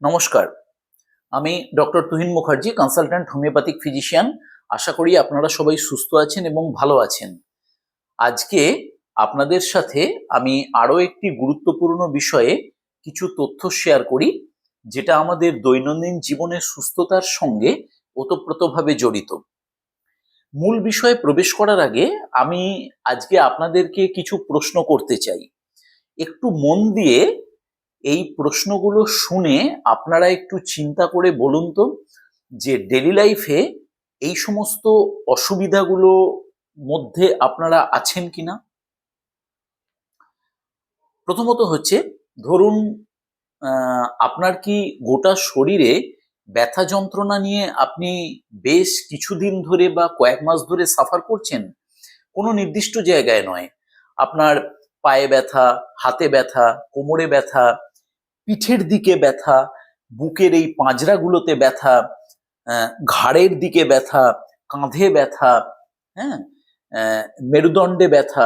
নমস্কার। আমি doctor Tuhin Mukherjee, consultant homoeopathic physician. আশা করি আপনারা সবাই সুস্থ আছেন এবং ভালো আছেন। আজকে আপনাদের সাথে আমি আরো একটি গুরুত্বপূর্ণ বিষয়ে কিছু তথ্য শেয়ার করি, যেটা আমাদের দৈনন্দিন জীবনের সুস্থতার সঙ্গে ওতপ্রোতভাবে জড়িত। মূল বিষয়ে প্রবেশ করার আগে আমি আজকে আপনাদেরকে কিছু প্রশ্ন করতে চাই। একটু মন দিয়ে এই প্রশ্নগুলো শুনে আপনারা একটু চিন্তা করে বলুন তো, যে ডেইলি লাইফে এই সমস্ত অসুবিধাগুলো মধ্যে আপনারা আছেন কিনা। প্রথমত হচ্ছে, ধরুন আপনার কি গোটা শরীরে ব্যথা যন্ত্রণা নিয়ে আপনি বেশ কিছুদিন ধরে বা কয়েক মাস ধরে সাফার করছেন? কোনো নির্দিষ্ট জায়গায় নয়, আপনার পায়ে ব্যথা, হাতে ব্যথা, কোমরে ব্যথা, পিঠের দিকে ব্যথা, বুকের এই পাঁজরাগুলোতে ব্যথা, ঘাড়ের দিকে ব্যথা, কাঁধে ব্যথা, হ্যাঁ, মেরুদণ্ডে ব্যথা,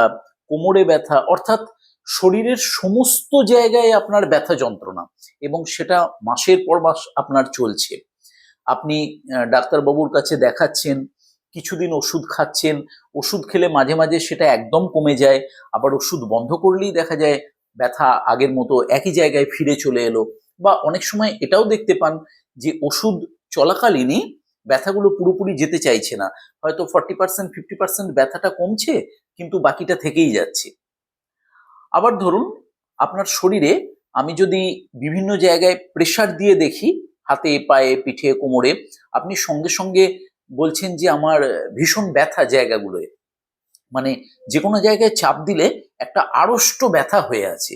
কোমরে ব্যথা, অর্থাৎ শরীরের সমস্ত জায়গায় আপনার ব্যথা যন্ত্রণা, এবং সেটা মাসের পর মাস আপনার চলছে। আপনি ডাক্তারবাবুর কাছে দেখাচ্ছেন, কিছুদিন ওষুধ খাচ্ছেন, ওষুধ খেলে মাঝে মাঝে সেটা একদম কমে যায়, আবার ওষুধ বন্ধ করলেই দেখা যায় ব্যথা আগের মতো একই জায়গায় ফিরে চলে এলো। বা অনেক সময় এটাও দেখতে পান যে ওষুধ চলাকালীনই ব্যথাগুলো পুরোপুরি যেতে চাইছে না, হয়তো 40% 50% ব্যথাটা কমছে, কিন্তু বাকিটা থেকেই যাচ্ছে। আবার ধরুন আপনার শরীরে আমি যদি বিভিন্ন জায়গায় প্রেসার দিয়ে দেখি, হাতে, পায়ে, পিঠে, কোমরে, আপনি সঙ্গে সঙ্গে বলছেন যে আমার ভীষণ ব্যথা জায়গাগুলোয়, মানে যে কোনো জায়গায় চাপ দিলে একটা আড়ষ্ট ব্যথা হয়ে আছে।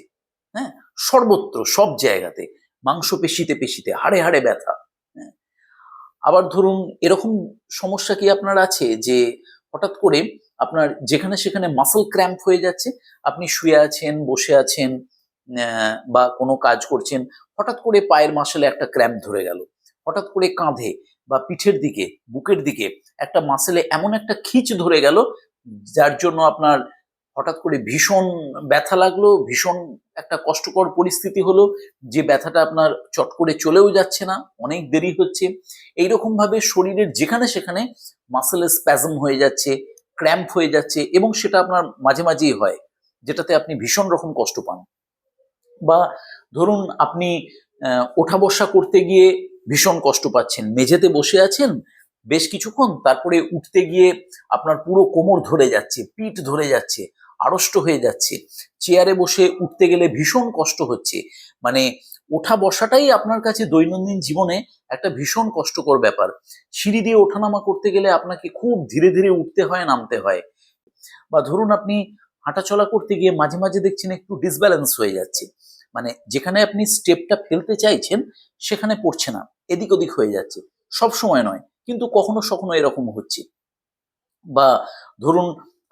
হ্যাঁ, সর্বত্র সব জায়গাতে, মাংসপেশিতে পেশিতে, হাড়ে হাড়ে ব্যথা। হ্যাঁ, আবার ধরুন এরকম সমস্যা কি আপনার আছে যে হঠাৎ করে আপনার যেখানে সেখানে মাসল ক্র্যাম্প হয়ে যাচ্ছে, আপনি শুয়ে আছেন, বসে আছেন, বা কোনো কাজ করছেন, হঠাৎ করে পায়ের মাসলে একটা ক্র্যাম্প ধরে গেল, হঠাৎ করে কাঁধে বা পিঠের দিকে, বুকের দিকে একটা মাসলে এমন একটা খিঁচ ধরে গেল, যার জন্য আপনার হঠাৎ করে ভীষণ ব্যথা লাগলো, ভীষণ একটা কষ্টকর পরিস্থিতি হলো, যে ব্যথাটা আপনার চট করে চলেও যাচ্ছে না, অনেক দেরি হচ্ছে। এইরকম ভাবে শরীরের যেখানে সেখানে মাসেলের স্প্যাজম হয়ে যাচ্ছে, ক্র্যাম্প হয়ে যাচ্ছে, এবং সেটা আপনার মাঝে মাঝেই হয়, যেটাতে আপনি ভীষণ রকম কষ্ট পান। বা ধরুন আপনি ওঠা বসা করতে গিয়ে ভীষণ কষ্ট পাচ্ছেন, মেঝেতে বসে আছেন বেশ কিছুক্ষণ, তারপরে উঠতে গিয়ে আপনার পুরো কোমর ধরে যাচ্ছে, পিঠ ধরে যাচ্ছে, আড়ষ্ট হয়ে যাচ্ছে, চেয়ারে বসে উঠতে গেলে ভীষণ কষ্ট হচ্ছে, মানে ওঠা বসাটাই আপনার কাছে দৈনন্দিন জীবনে একটা ভীষণ কষ্টকর ব্যাপার। সিঁড়ি দিয়ে ওঠানামা করতে গেলে আপনাকে খুব ধীরে ধীরে উঠতে হয়, নামতে হয়। বা ধরুন আপনি হাঁটাচলা করতে গিয়ে মাঝে মাঝে দেখছেন একটু ডিসব্যালেন্স হয়ে যাচ্ছে, মানে যেখানে আপনি স্টেপটা ফেলতে চাইছেন সেখানে পড়ছে না, এদিক ওদিক হয়ে যাচ্ছে। সব সময় নয়, কিন্তু কখনো কখনো এরকম হচ্ছে। বা ধরুন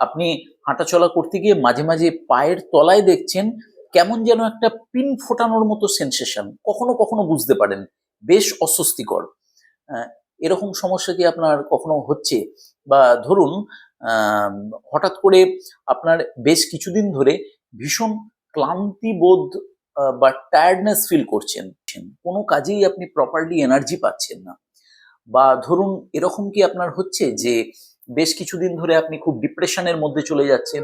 আপনি হাঁটাচলা করতে গিয়ে মাঝে মাঝে পায়ের তলায় দেখছেন কেমন যেন একটা পিন ফোটানোর মতো সেন্সেশন, কখনো কখনো বুঝতে পারেন, বেশ অস্বস্তিকর। আহ, এরকম সমস্যা কি আপনার কখনো হচ্ছে? বা ধরুন আহ, হঠাৎ করে আপনার বেশ কিছুদিন ধরে ভীষণ ক্লান্তি বোধ বা টায়ার্ডনেস ফিল করছেন, কোনো কাজেই আপনি প্রপারলি এনার্জি পাচ্ছেন না। বা ধরুন এরকম কি আপনার হচ্ছে যে বেশ কিছুদিন ধরে আপনি খুব ডিপ্রেশনের মধ্যে চলে যাচ্ছেন,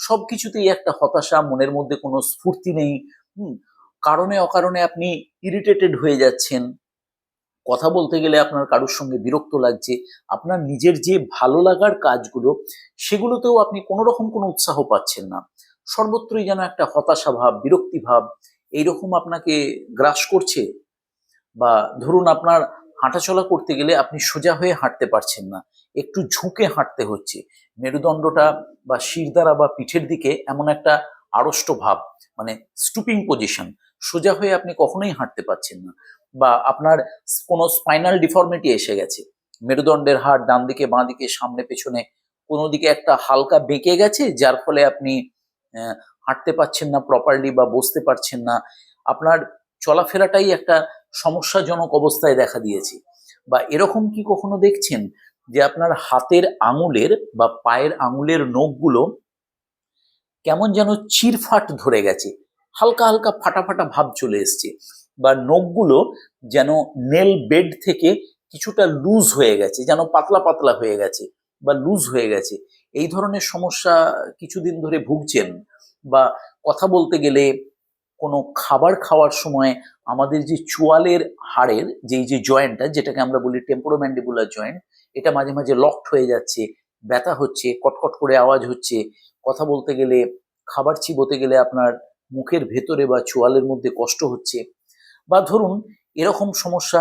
সবকিছুতেই একটা হতাশা, মনের মধ্যে কোনো স্ফূর্তি নেই, হুম, কারণে অকারণে আপনি ইরিটেটেড হয়ে যাচ্ছেন, কথা বলতে গেলে আপনার কারোর সঙ্গে বিরক্ত লাগছে, আপনার নিজের যে ভালো লাগার কাজগুলো সেগুলোতেও আপনি কোনো রকম কোনো উৎসাহ পাচ্ছেন না, সর্বত্রই যেন একটা হতাশা ভাব, বিরক্তি ভাব এইরকম আপনাকে গ্রাস করছে। বা ধরুন আপনার হাঁটাচলা করতে গেলে আপনি সোজা হয়ে হাঁটতে পারছেন না, একটু ঝুঁকে হাঁটতে হচ্ছে, মেরুদণ্ডটা বা শিরদাঁড়া বা পিঠের দিকে এমন একটা আড়ষ্ট ভাব, মানে স্টুপিং পজিশন, সোজা হয়ে আপনি কখনোই হাঁটতে পারছেন না। বা আপনার কোনো স্পাইনাল ডিফর্মিটি এসে গেছে, মেরুদণ্ডের হাড় ডান দিকে, বাঁ দিকে, সামনে পেছনে কোনো দিকে একটা হালকা বেঁকে গেছে, যার ফলে আপনি হাঁটতে পারছেন না প্রপারলি বা বসতে পারছেন না, আপনার চলাফেরাটাই একটা সমস্যাজনক অবস্থায় দেখা দিয়েছে। বা এরকম কি কখনো দেখছেন যে আপনার হাতের আঙুলের বা পায়ের আঙুলের নখগুলো কেমন যেন চিরফাট ধরে গেছে, হালকা হালকা ফাটা ফাটা ভাব চলে এসছে, বা নখগুলো যেন নেল বেড থেকে কিছুটা লুজ হয়ে গেছে, যেন পাতলা পাতলা হয়ে গেছে বা লুজ হয়ে গেছে, এই ধরনের সমস্যা কিছুদিন ধরে ভুগছেন, বা কথা বলতে গেলে কোনো খাবার খাওয়ার সময় আমাদের যে চোয়ালের হাড়ের যে জয়েন্টটা, যেটাকে আমরা বলি টেম্পোরোম্যান্ডিবুলার জয়েন্ট, এটা মাঝে মাঝে লকড হয়ে যাচ্ছে, ব্যথা হচ্ছে, কটকট করে আওয়াজ হচ্ছে, কথা বলতে গেলে, খাবার চিবোতে গেলে আপনার মুখের ভেতরে বা চোয়ালের মধ্যে কষ্ট হচ্ছে, বা ধরুন এরকম সমস্যা,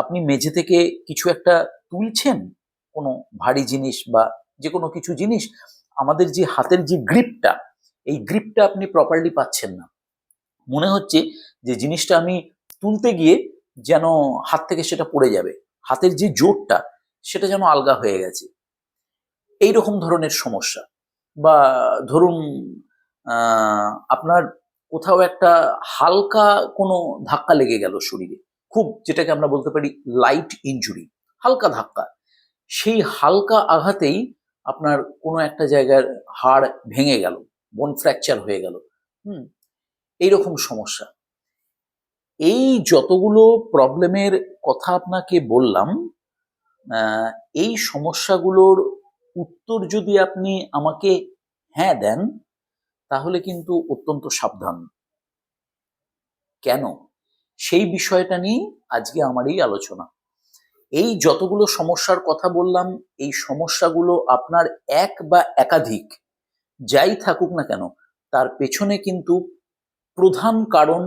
আপনি মেঝে থেকে কিছু একটা তুলছেন, কোনো ভারী জিনিস বা যে কোনো কিছু জিনিস, আমাদের যে হাতের যে গ্রিপটা, এই গ্রিপটা আপনি প্রপারলি পাচ্ছেন না, মনে হচ্ছে যে জিনিসটা আমি তুলতে গিয়ে যেন হাত থেকে সেটা পড়ে যাবে, হাতের যে জোরটা সেটা যেন আলগা হয়ে গেছে, এই রকম ধরনের সমস্যা। বা ধরুন আপনার কোথাও একটা হালকা কোনো ধাক্কা লেগে গেল শরীরে, খুব, যেটাকে আমরা বলতে পারি লাইট ইনজুরি, হালকা ধাক্কা, সেই হালকা আঘাতেই আপনার কোনো একটা জায়গার হাড় ভেঙে গেল, বোন ফ্র্যাকচার হয়ে গেল, হুম, এইরকম সমস্যা। এই যতগুলো প্রবলেমের কথা আপনাকে বললাম, আহ, এই সমস্যাগুলোর উত্তর যদি আপনি আমাকে হ্যাঁ দেন, তাহলে কিন্তু অত্যন্ত সাবধান। কেন? সেই বিষয়টা নিয়ে আজকে আমার এই আলোচনা। এই যতগুলো সমস্যার কথা বললাম, এই সমস্যাগুলো আপনার এক বা একাধিক যাই থাকুক না কেন, তার পেছনে কিন্তু প্রধান কারণ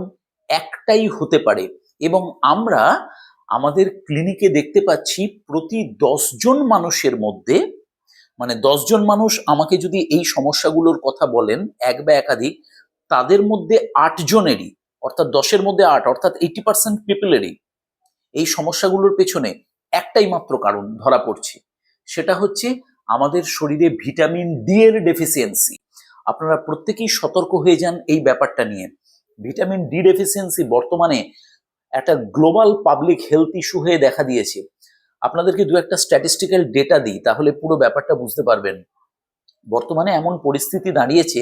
একটাই হতে পারে, এবং আমরা আমাদের ক্লিনিকে দেখতে পাচ্ছি প্রতি 10 জন মানুষের মধ্যে, মানে 10 জন মানুষ আমাকে যদি এই সমস্যাগুলোর কথা বলেন এক বা একাধিক, তাদের মধ্যে 8 জনেরই, অর্থাৎ 10-এর মধ্যে 8, অর্থাৎ 80% পিপলেরই এই সমস্যাগুলোর পেছনে একটাই মাত্র কারণ ধরা পড়ছে, সেটা হচ্ছে আমাদের শরীরে ভিটামিন ডি এর ডেফিসিয়েন্সি। আপনারা প্রত্যেকেই সতর্ক হয়ে যান এই ব্যাপারটা নিয়ে। ভিটামিন ডি ডেফিসিয়েন্সি বর্তমানে একটা গ্লোবাল পাবলিক হেলথ ইস্যু হয়ে দেখা দিয়েছে। আপনাদেরকে দু একটা স্ট্যাটিস্টিক্যাল ডেটা দিই, তাহলে পুরো ব্যাপারটা বুঝতে পারবেন। বর্তমানে এমন পরিস্থিতি দাঁড়িয়েছে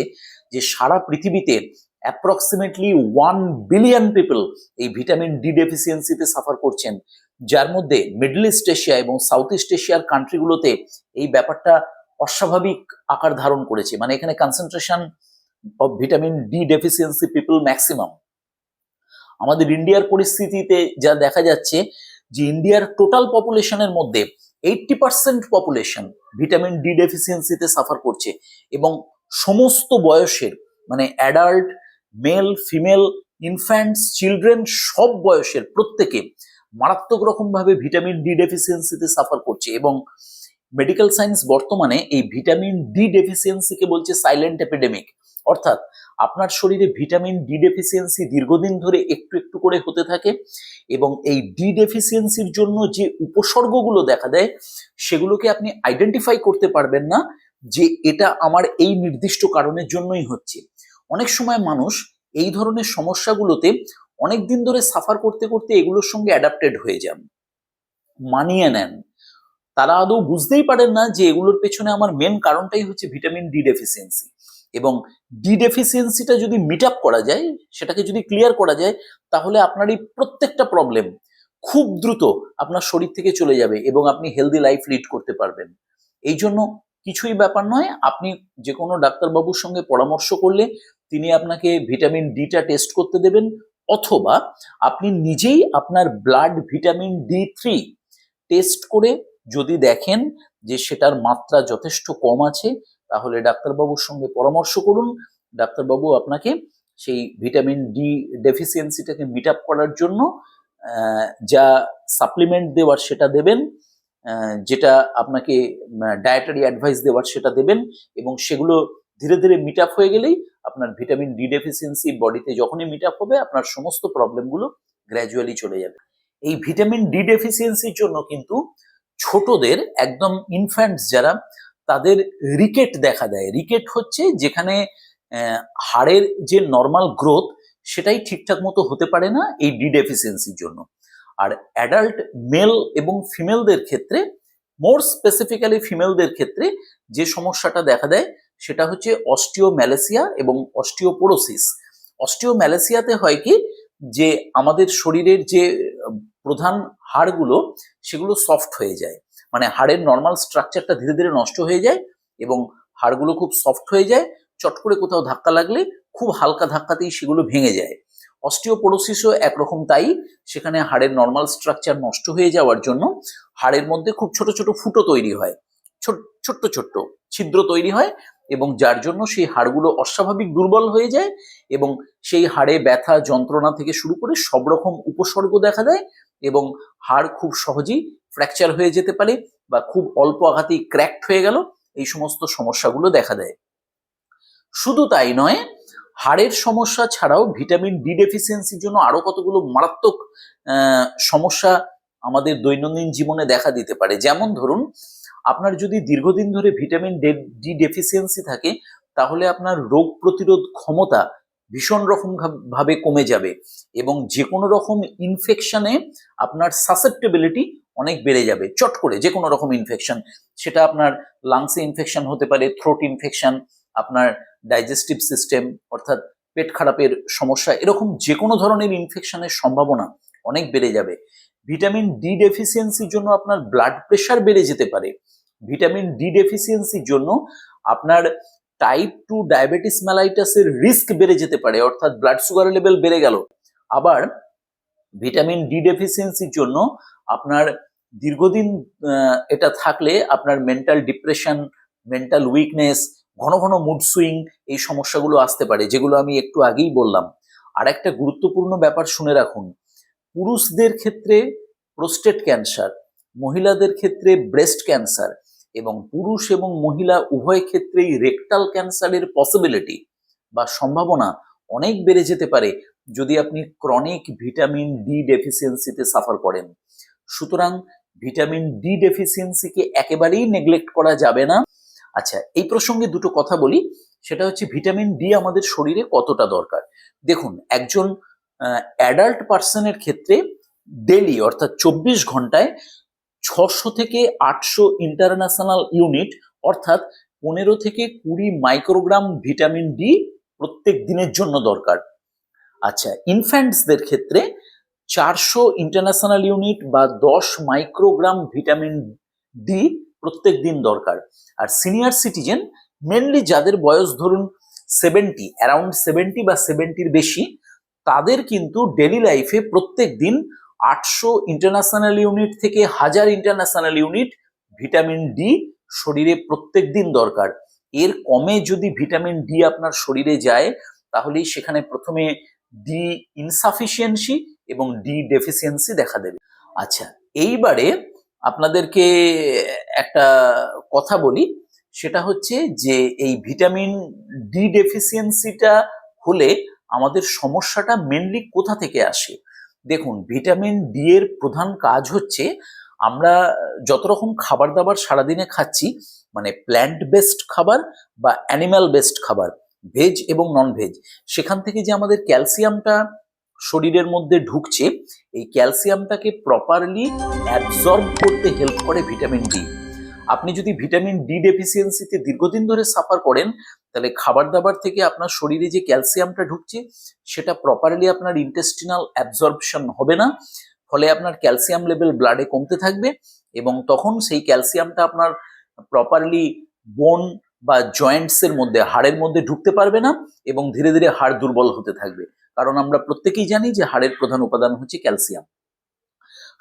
যে সারা পৃথিবীতে অ্যাপ্রক্সিমেটলি 1 বিলিয়ন পিপল এই ভিটামিন ডি ডেফিসিয়েন্সিতে সাফার করছেন, যার মধ্যে মিডল ইস্ট এশিয়া এবং সাউথ ইস্ট এশিয়ার কান্ট্রিগুলোতে এই ব্যাপারটা অস্বাভাবিক আকার ধারণ করেছে, মানে এখানে concentration of vitamin D deficiency people maximum. আমাদের ইন্ডিয়ার পরিস্থিতিতে যা দেখা যাচ্ছে যে ইন্ডিয়ার টোটাল পপুলেশনের মধ্যে 80% পপুলেশন ভিটামিন ডি ডেফিসিয়েন্সিতে সাফার করছে, এবং সমস্ত বয়সের, মানে adult, male, female, infants, children, সব বয়সের প্রত্যেকে মারাত্মক রকমভাবে ভিটামিন ডি ডেফিসিয়েন্সিতে সাফার করছে। এবং মেডিকেল সায়েন্স বর্তমানে এই ভিটামিন ডি ডেফিসিয়েন্সিকে বলছে সাইলেন্ট এপিডেমিক, অর্থাৎ আপনার শরীরে ভিটামিন ডি ডেফিসিয়েন্সি দীর্ঘদিন ধরে একটু একটু করে হতে থাকে, এবং এই ডি ডেফিসিয়েন্সির জন্য যে উপসর্গগুলো দেখা দেয় সেগুলোকে আপনি আইডেন্টিফাই করতে পারবেন না যে এটা আমার এই নির্দিষ্ট কারণের জন্যই হচ্ছে। অনেক সময় মানুষ এই ধরনের সমস্যাগুলোতে অনেক দিন ধরে সাফার করতে করতে এগুলোর সঙ্গে অ্যাডাপ্টেড হয়ে যান, মানিয়ে নেন। তারা আদৌ বুঝতেই পারেন না যে এগুলোর পেছনে আমার মেন কারণটাই হচ্ছে ভিটামিন ডি ডেফিসিয়েন্সি। এবং ডি ডেফিসিয়েন্সিটা যদি মিট আপ করা যায়, সেটাকে যদি ক্লিয়ার করা যায়, তাহলে আপনার এই প্রত্যেকটা প্রবলেম খুব দ্রুত আপনার শরীর থেকে চলে যাবে এবং আপনি হেলদি লাইফ লিড করতে পারবেন। এই জন্য কিছুই ব্যাপার নয়, আপনি যে কোনো ডাক্তারবাবুর সঙ্গে পরামর্শ করলে তিনি আপনাকে ভিটামিন ডিটা টেস্ট করতে দেবেন, অথবা আপনি নিজেই আপনার ব্লাড ভিটামিন ডি3 টেস্ট করে যদি দেখেন যে সেটার মাত্রা যথেষ্ট কম আছে, তাহলে ডাক্তারবাবুর সঙ্গে পরামর্শ করুন। ডাক্তারবাবু আপনাকে সেই ভিটামিন ডি ডেফিসিয়েন্সিটাকে মিট আপ করার জন্য যা সাপ্লিমেন্ট দেওয়ার সেটা দেবেন, যেটা আপনাকে ডায়েটারি অ্যাডভাইস দেওয়ার সেটা দেবেন, এবং সেগুলো ধীরে ধীরে মিট আপ হয়ে গেলেই আপনার ভিটামিন ডি ডেফিসিয়েন্সি বডিতে যখনই মিট আপ হবে, আপনার সমস্ত প্রবলেমগুলো গ্র্যাজুয়ালি চলে যাবে। এই ভিটামিন ডি ডেফিসিয়েন্সির জন্য কিন্তু ছোটদের, একদম ইনফ্যান্টস যারা, তাদের রিকেট দেখা দেয়। রিকেট হচ্ছে যেখানে হাড়ের যে নর্মাল গ্রোথ সেটাই ঠিকঠাক মতো হতে পারে না এই ডি ডেফিসিয়েন্সির জন্য। আর অ্যাডাল্ট মেল এবং ফিমেলদের ক্ষেত্রে, মোর স্পেসিফিক্যালি ফিমেলদের ক্ষেত্রে যে সমস্যাটা দেখা দেয় সেটা হচ্ছে অস্টিওম্যালেসিয়া এবং অস্টিওপোরোসিস। অস্টিওম্যালেসিয়াতে হয় কি, যে আমাদের শরীরের যে প্রধান হাড়গুলো সেগুলো সফট হয়ে যায়, মানে হাড়ের নর্মাল স্ট্রাকচারটা ধীরে ধীরে নষ্ট হয়ে যায় এবং হাড়গুলো খুব সফট হয়ে যায়। চট করে কোথাও ধাক্কা লাগলে খুব হালকা ধাক্কাতেই সেগুলো ভেঙে যায়। অস্টিওপোরোসিসও একরকম তাই, সেখানে হাড়ের নর্মাল স্ট্রাকচার নষ্ট হয়ে যাওয়ার জন্য হাড়ের মধ্যে খুব ছোট ছোট ফুটো তৈরি হয়, ছোট্ট ছোট্ট ছিদ্র তৈরি হয় এবং যার জন্য সেই হাড়গুলো অস্বাভাবিক দুর্বল হয়ে যায় এবং সেই হাড়ে ব্যথা যন্ত্রণা থেকে শুরু করে সব রকম উপসর্গ দেখা দেয় এবং হাড় খুব সহজেই ফ্র্যাকচার হয়ে যেতে পারে বা খুব অল্প আঘাতেই ক্র্যাকড হয়ে গেল, এই সমস্ত সমস্যাগুলো দেখা দেয়। শুধু তাই নয়, হাড়ের সমস্যা ছাড়াও ভিটামিন ডি ডেফিসিয়েন্সির জন্য আরো কতগুলো মারাত্মক সমস্যা আমাদের দৈনন্দিন জীবনে দেখা দিতে পারে। যেমন ধরুন, আপনার যদি দীর্ঘদিন ধরে ভিটামিন ডি ডেফিসিয়েন্সি থাকে তাহলে আপনার রোগ প্রতিরোধ ক্ষমতা ভীষণ রকম ভাবে কমে যাবে এবং যে কোনো রকম ইনফেকশনে আপনার সাসেপ্টেবিলিটি অনেক বেড়ে যাবে। চট করে যে কোনো রকম ইনফেকশন, সেটা আপনার লাংসে ইনফেকশন হতে পারে, থ্রোট ইনফেকশন, আপনার ডাইজেস্টিভ সিস্টেম অর্থাৎ পেট খারাপের সমস্যা, এরকম যে কোনো ধরনের ইনফেকশনের সম্ভাবনা অনেক বেড়ে যাবে। ভিটামিন ডি ডেফিসিয়েন্সির জন্য আপনার ব্লাড প্রেশার বেড়ে যেতে পারে। ভিটামিন ডি ডেফিসিয়েন্সির জন্য আপনার টাইপ 2 ডায়াবেটিস মেলাইটাসের রিস্ক বেড়ে যেতে পারে, অর্থাৎ ব্লাড সুগার লেভেল বেড়ে গেল। আবার ভিটামিন ডি ডেফিসিয়েন্সির জন্য আপনার দীর্ঘদিন এটা থাকলে আপনার মেন্টাল ডিপ্রেশন, মেন্টাল উইকনেস, ঘন ঘন মুড সুইং, এই সমস্যাগুলো আসতে পারে, যেগুলো আমি একটু আগেই বললাম। আর একটা গুরুত্বপূর্ণ ব্যাপার শুনে রাখুন, পুরুষদের ক্ষেত্রে প্রোস্টেট ক্যান্সার, মহিলাদের ক্ষেত্রে ব্রেস্ট ক্যান্সার এবং পুরুষ এবং মহিলা উভয় ক্ষেত্রেই রেকটাল ক্যান্সারের পসিবিলিটি বা সম্ভাবনা অনেক বেড়ে যেতে পারে যদি আপনি ক্রনিক ভিটামিন ডি ডেফিসিয়েন্সিতে সাফার করেন। সুতরাং ভিটামিন ডি ডেফিসিয়েন্সিকে একেবারেই নেগলেক্ট করা যাবে না। আচ্ছা, এই প্রসঙ্গে দুটো কথা বলি, সেটা হচ্ছে ভিটামিন ডি আমাদের শরীরে কতটা দরকার। দেখুন, একজন অ্যাডাল্ট পার্সনের ক্ষেত্রে ডেলি অর্থাৎ 24 ঘন্টায় 600 থেকে 800 ইন্টারন্যাশনাল ইউনিট অর্থাৎ 15 থেকে 20 মাইক্রোগ্রাম ভিটামিন ডি প্রত্যেক দিনের জন্য দরকার। আচ্ছা, ইনফ্যান্টসদের ক্ষেত্রে 400 ইন্টারন্যাশনাল ইউনিট বা 10 মাইক্রোগ্রাম ভিটামিন ডি প্রত্যেক দিন দরকার। আর সিনিয়র সিটিজেন, মেনলি যাদের বয়স ধরুন 70, অ্যারাউন্ড 70 বা 70-র বেশি, তাদের কিন্তু ডেলি লাইফে প্রত্যেক দিন 800 ইন্টারন্যাশনাল ইউনিট থেকে 1000 ইন্টারন্যাশনাল ইউনিট ভিটামিন ডি শরীরে প্রত্যেক দিন দরকার। এর কমে যদি ভিটামিন ডি আপনার শরীরে যায় তাহলেই সেখানে প্রথমে ডি ইনসাফিসিয়েন্সি এবং ডি ডেফিসিয়েন্সি দেখা দেবে। আচ্ছা, এইবারে আপনাদেরকে একটা কথা বলি, সেটা হচ্ছে যে এই ভিটামিন ডি ডেফিসিয়েন্সিটা হলে আমাদের সমস্যাটা মেনলি কোথা থেকে আসে। দেখুন, ভিটামিন ডি এর প্রধান কাজ হচ্ছে, আমরা যত রকম খাবার দাবার সারাদিনে খাচ্ছি, মানে প্ল্যান্ট বেসড খাবার বা অ্যানিম্যাল বেসড খাবার, ভেজ এবং নন ভেজ, সেখান থেকে যে আমাদের ক্যালসিয়ামটা শরীরের মধ্যে ঢুকছে, এই ক্যালসিয়ামটাকে প্রপারলি অ্যাবজর্ব করতে হেল্প করে ভিটামিন ডি। আপনি যদি ভিটামিন ডি ডেফিসিয়েন্সিতে দীর্ঘদিন ধরে সাফার করেন তাহলে খাবার দাবার থেকে আপনার শরীরে যে ক্যালসিয়ামটা ঢুকছে সেটা প্রপারলি আপনার ইন্টেস্টিনাল অ্যাবজর্পশন হবে না, ফলে আপনার ক্যালসিয়াম লেভেল ব্লাডে কমতে থাকবে এবং তখন সেই ক্যালসিয়ামটা আপনার প্রপারলি বোন বা জয়েন্টস এর মধ্যে, হাড়ের মধ্যে ঢুকতে পারবে না এবং ধীরে ধীরে হাড় দুর্বল হতে থাকবে, কারণ আমরা প্রত্যেকেই জানি যে হাড়ের প্রধান উপাদান হচ্ছে ক্যালসিয়াম।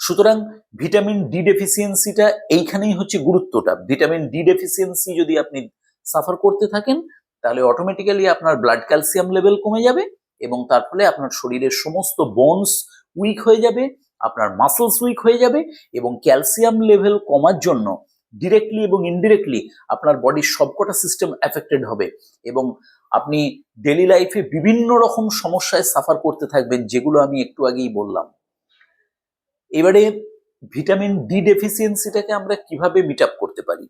সুতরাং ভিটামিন ডি ডেফিসিয়েন্সিটা এইখানেই হচ্ছে গুরুত্বটা। ভিটামিন ডি ডেফিসিয়েন্সি যদি আপনি সাফার করতে থাকেন তাহলে অটোমেটিক্যালি আপনার ব্লাড ক্যালসিয়াম লেভেল কমে যাবে এবং তার ফলে আপনার শরীরের সমস্ত বোনস উইক হয়ে যাবে, আপনার মাসলস উইক হয়ে যাবে এবং ক্যালসিয়াম লেভেল কমার জন্য ডিরেক্টলি এবং ইনডিরেক্টলি আপনার বডির সবকটা সিস্টেম এফেক্টেড হবে এবং আপনি ডেলি লাইফে বিভিন্ন রকম সমস্যায় সাফার করতে থাকবেন, যেগুলো আমি একটু আগেই বললাম। এবারে ভিটামিন ডি ডেফিসিয়েন্সিটাকে আমরা কিভাবে মিট আপ করতে পারি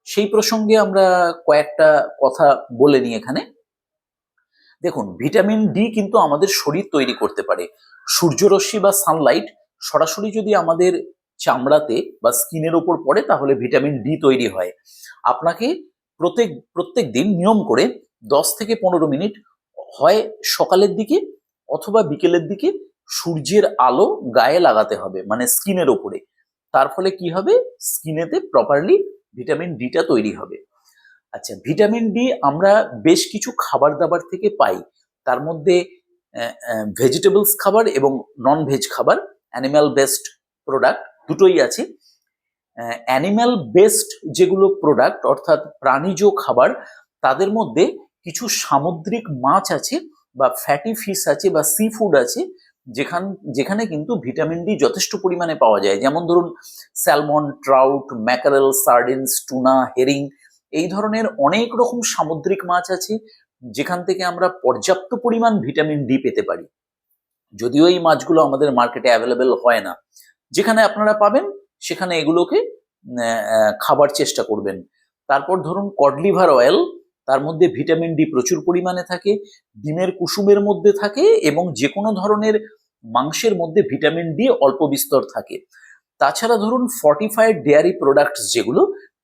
সেই প্রসঙ্গে আমরা কয়েকটা কথা বলে নিই এখানে। দেখুন, ভিটামিন ডি কিন্তু আমাদের শরীর তৈরি করতে পারে। সূর্যরশ্মি বা সানলাইট সরাসরি যদি আমাদের চামড়াতে বা স্কিনের ওপর পড়ে তাহলে ভিটামিন ডি তৈরি হয়। আপনাকে প্রত্যেক দিন নিয়ম করে 10 থেকে 15 মিনিট হয় সকালের দিকে অথবা বিকেলের দিকে সূর্যের আলো গায়ে লাগাতে হবে, মানে স্কিনের ওপরে। তার ফলে কি হবে, স্কিনেতে প্রপারলি ভিটামিন ডিটা তৈরি হবে। আচ্ছা, ভিটামিন ডি আমরা বেশ কিছু খাবার দাবার থেকে পাই। তার মধ্যে ভেজিটেবলস খাবার এবং নন ভেজ খাবার, অ্যানিম্যাল বেসড প্রোডাক্ট দুটোই আছে। অ্যানিম্যাল বেসড যেগুলো প্রোডাক্ট অর্থাৎ প্রাণীজ খাবার, তাদের মধ্যে কিছু সামুদ্রিক মাছ আছে বা ফ্যাটি ফিশ আছে বা সি ফুড আছে, যেখানে কিন্তু ভিটামিন ডি যথেষ্ট পরিমাণে পাওয়া যায়। যেমন ধরুন salmon, trout, mackerel, sardines, tuna, herring, এই ধরনের অনেক রকম সামুদ্রিক মাছ আছে যেখান থেকে আমরা পর্যাপ্ত পরিমাণ ভিটামিন ডি পেতে পারি। যদিও এই মাছগুলো আমাদের মার্কেটে অ্যাভেলেবেল হয় না, যেখানে আপনারা পাবেন সেখানে এগুলোকে খাবার চেষ্টা করবেন। তারপর ধরুন কড লিভার অয়েল, তার মধ্যে ভিটামিন ডি প্রচুর পরিমাণে থাকে, ডিমের কুসুমের মধ্যে থাকে এবং যে কোনো ধরনের মাংসের মধ্যে ভিটামিন ডি অল্প বিস্তর থাকে। তাছাড়া ধরুন ফর্টিফাইড ডেয়ারি প্রোডাক্টস যেগুলো,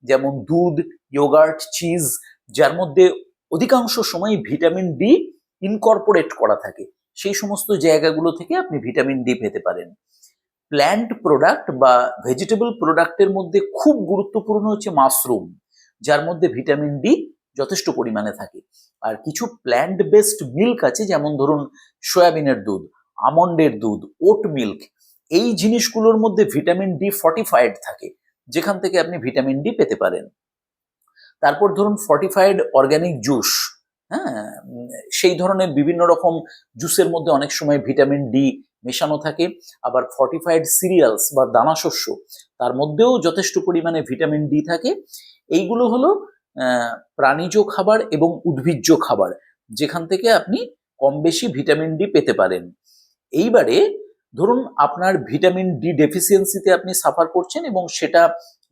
যেমন দুধ, ইয়োগার্ট, চিজ, যার মধ্যে অধিকাংশ সময় ভিটামিন ডি ইনকর্পোরেট করা থাকে, সেই সমস্ত জায়গাগুলো থেকে আপনি ভিটামিন ডি পেতে পারেন। প্ল্যান্ট প্রোডাক্ট বা ভেজিটেবল প্রোডাক্টের মধ্যে খুব গুরুত্বপূর্ণ হচ্ছে মাশরুম, যার মধ্যে ভিটামিন ডি যথেষ্ট পরিমাণে থাকে। আর কিছু প্ল্যান্ট বেসড মিল্ক আছে, যেমন ধরুন সয়াবিনের দুধ, আমন্ডের দুধ, ওট মিল্ক, এই জিনিসগুলোর মধ্যে ভিটামিন ডি ফর্টিফাইড থাকে, যেখান থেকে আপনি ভিটামিন ডি পেতে পারেন। তারপর ধরুন ফর্টিফাইড অর্গ্যানিক জুস, হ্যাঁ, সেই ধরনের বিভিন্ন রকম জুসের মধ্যে অনেক সময় ভিটামিন ডি মেশানো থাকে। আবার ফর্টিফাইড সিরিয়ালস বা দানাশস্য, তার মধ্যেও যথেষ্ট পরিমাণে ভিটামিন ডি থাকে। এইগুলো হলো প্রাণীজ খাবার এবং উদ্ভিজ্জ খাবার, যেখান থেকে আপনি কম বেশি ভিটামিন ডি পেতে পারেন। এইবারে ধরুন আপনার ভিটামিন ডি ডেফিসিয়েন্সিতে আপনি সাফার করছেন এবং সেটা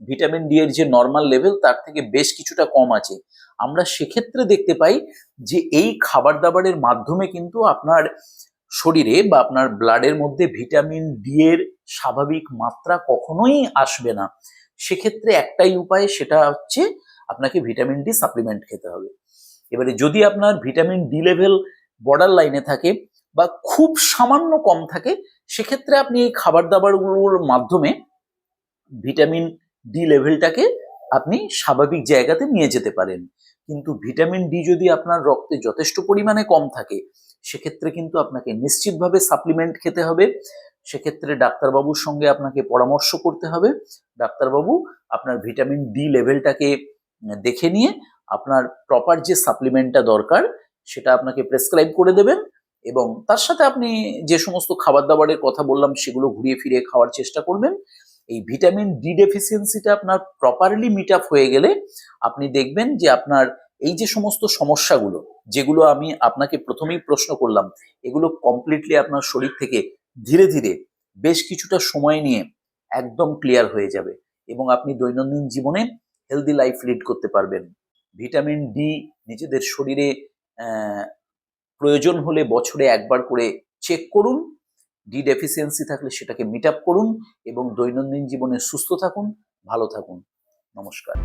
ভিটামিন ডি এর যে নর্মাল লেভেল তার থেকে বেশ কিছুটা কম আছে। আমরা সেক্ষেত্রে দেখতে পাই যে এই খাবার দাবারের মাধ্যমে কিন্তু আপনার শরীরে বা আপনার ব্লাডের মধ্যে ভিটামিন ডি এর স্বাভাবিক মাত্রা কখনোই আসবে না। সেক্ষেত্রে একটাই উপায়, সেটা হচ্ছে আপনাকে ভিটামিন ডি সাপ্লিমেন্ট খেতে হবে। এবারে যদি আপনার ভিটামিন ডি লেভেল বর্ডার লাইনে থাকে বা খুব সামান্য কম থাকে, সেক্ষেত্রে আপনি এই খাবার দাবারগুলোর মাধ্যমে ভিটামিন ডি লেভেলটাকে আপনি স্বাভাবিক জায়গাতে নিয়ে যেতে পারেন। কিন্তু ভিটামিন ডি যদি আপনার রক্তে যথেষ্ট পরিমাণে কম থাকে, সেক্ষেত্রে কিন্তু আপনাকে নিশ্চিতভাবে সাপ্লিমেন্ট খেতে হবে। সেক্ষেত্রে ডাক্তারবাবুর সঙ্গে আপনাকে পরামর্শ করতে হবে। ডাক্তারবাবু আপনার ভিটামিন ডি লেভেলটাকে দেখে নিয়ে আপনার প্রপার যে সাপ্লিমেন্টটা দরকার সেটা আপনাকে প্রেসক্রাইব করে দেবেন, এবং তার সাথে আপনি যে সমস্ত খাবার দাবারের কথা বললাম সেগুলো ঘুরিয়ে ফিরিয়ে খাওয়ার চেষ্টা করবেন। এই ভিটামিন ডি ডেফিসিয়েন্সিটা আপনার প্রপারলি মিট আপ হয়ে গেলে আপনি দেখবেন যে আপনার এই যে সমস্ত সমস্যাগুলো, যেগুলো আমি আপনাকে প্রথমেই প্রশ্ন করলাম, এগুলো কমপ্লিটলি আপনার শরীর থেকে ধীরে ধীরে বেশ কিছুটা সময় নিয়ে একদম ক্লিয়ার হয়ে যাবে এবং আপনি দৈনন্দিন জীবনে হেলদি লাইফ লিড করতে পারবেন। ভিটামিন ডি নিজেদের শরীরে প্রয়োজন হলে বছরে একবার করে চেক করুন। ডি ডেফিসিয়েন্সি থাকলে সেটাকে মিট আপ করুন এবং দৈনন্দিন জীবনে সুস্থ থাকুন, ভালো থাকুন। নমস্কার।